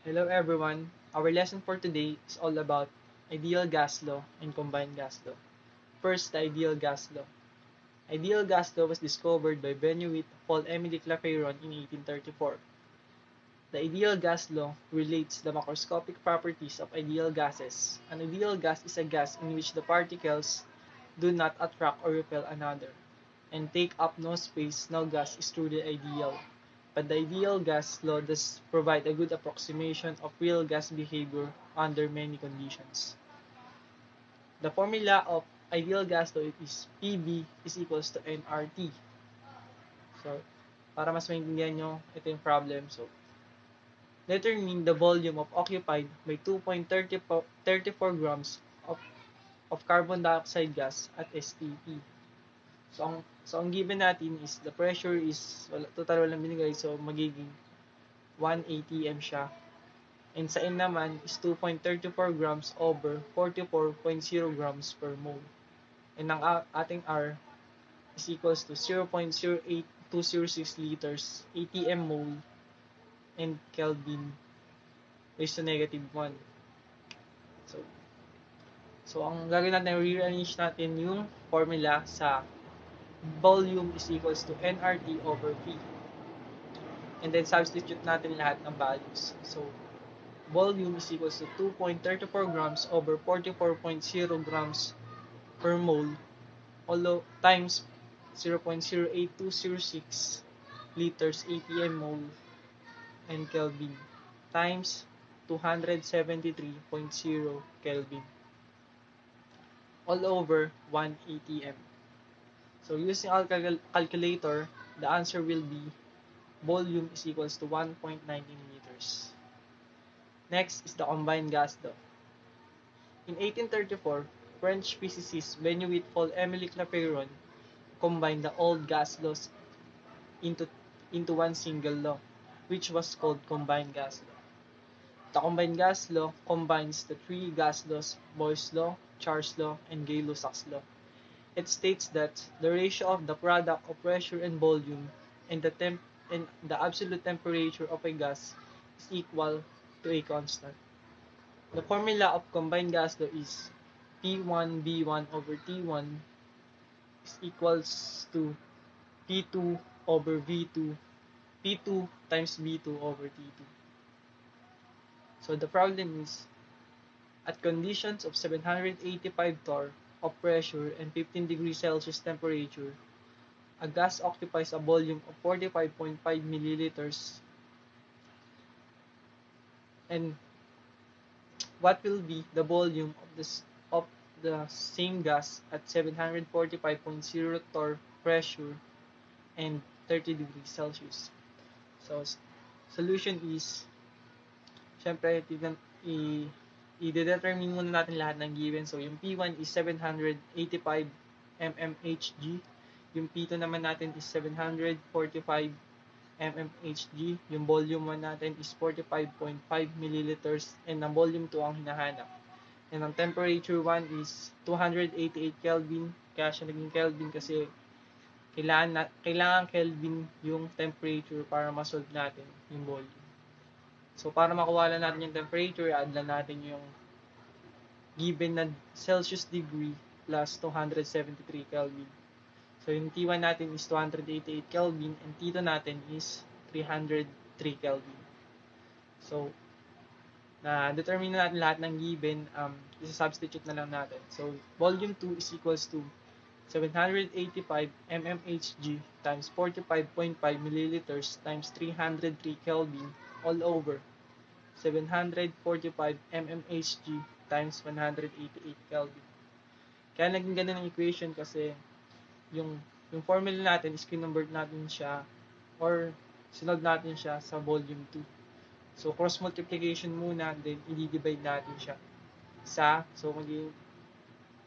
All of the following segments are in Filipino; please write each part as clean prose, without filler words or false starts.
Hello everyone. Our lesson for today is all about ideal gas law and combined gas law. First, the ideal gas law. Ideal gas law was discovered by Benedict Paul-Émile Clapeyron in 1834. The ideal gas law relates the macroscopic properties of ideal gases. An ideal gas is a gas in which the particles do not attract or repel another, and take up no space. No gas is truly ideal. But the ideal gas law does provide a good approximation of real gas behavior under many conditions. The formula of ideal gas law is PV is equals to nRT. So, para mas maintindihan nyo, ito yung problem. So, determine the volume of occupied by 2.34 grams of carbon dioxide gas at STP. So ang given natin is the pressure is total walang binigay, so magiging 1 atm siya. And sa N naman is 2.34 grams over 44.0 grams per mole. And ang ating R is equals to 0.08206 liters atm mole and Kelvin raised to negative 1. So, so ang gagawin natin, rearrange natin yung formula sa volume is equals to nRT over P. And then substitute natin lahat ng values. So, volume is equals to 2.34 grams over 44.0 grams per mole times 0.08206 liters atm mole and Kelvin times 273.0 Kelvin all over 1 atm. So using our calculator, the answer will be volume is equals to 1.19 liters. Next is the combined gas law. In 1834, French physicist Benedict Paul-Émile Clapeyron combined the old gas laws into one single law, which was called combined gas law. The combined gas law combines the three gas laws, Boyle's law, Charles law, and Gay-Lussac's law. It states that the ratio of the product of pressure and volume and the absolute temperature of a gas is equal to a constant. The formula of combined gas law is P1V1 over T1 is equals to P2 over V2, P2 times V2 over T2. So the problem is, at conditions of 785 torr of pressure and 15 degrees Celsius temperature, a gas occupies a volume of 45.5 milliliters. And what will be the volume of the same gas at 745.0 torr pressure and 30 degrees Celsius? So solution is, syempre i-determine muna natin lahat ng given. So yung P1 is 785 mmHg, yung P2 naman natin is 745 mmHg, yung volume 1 natin is 45.5 milliliters, and ang volume 2 ang hinahanap. And ang temperature 1 is 288 Kelvin, kaya siya naging Kelvin kasi kailangan Kelvin yung temperature para ma-solve natin yung volume. So, para makuha lang natin yung temperature, add lang natin yung given na Celsius degree plus 273 Kelvin. So, yung T1 natin is 288 Kelvin and T2 natin is 303 Kelvin. So, na-determine na natin lahat ng given, isa-substitute na lang natin. So, volume 2 is equals to 785 mmHg times 45.5 milliliters times 303 Kelvin all over 745 mmHg times 188 Kelvin. Kaya naging ganun ang equation kasi yung formula natin is kinonvert natin siya or sinod natin siya sa volume 2. So cross multiplication muna, then i-divide natin siya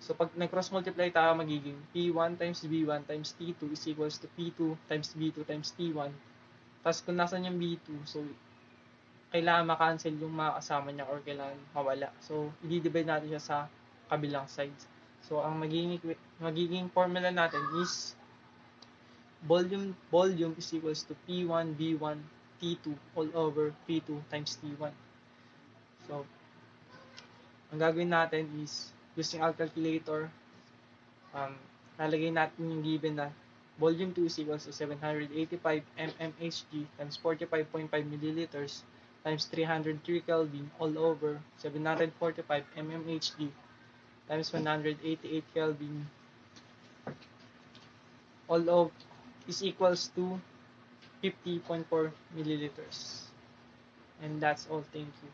so pag nag-cross multiply tayo, magiging P1 times V1 times T2 is equals to P2 times V2 times T1. Tapos kung nasan yung V2, so kailangan makancel yung mga kasama niya or kailangan mawala. So, i-divide natin siya sa kabilang sides. So, ang magiging formula natin is volume is equals to P1 V1 T2 all over P2 times T1. So, ang gagawin natin is using our calculator, um, lalagay natin yung given na volume 2 is equals to 785 mmHg times 45.5 milliliters times 303 Kelvin all over 745 mmHg times 188 Kelvin all of is equals to 50.4 milliliters. And that's all. Thank you.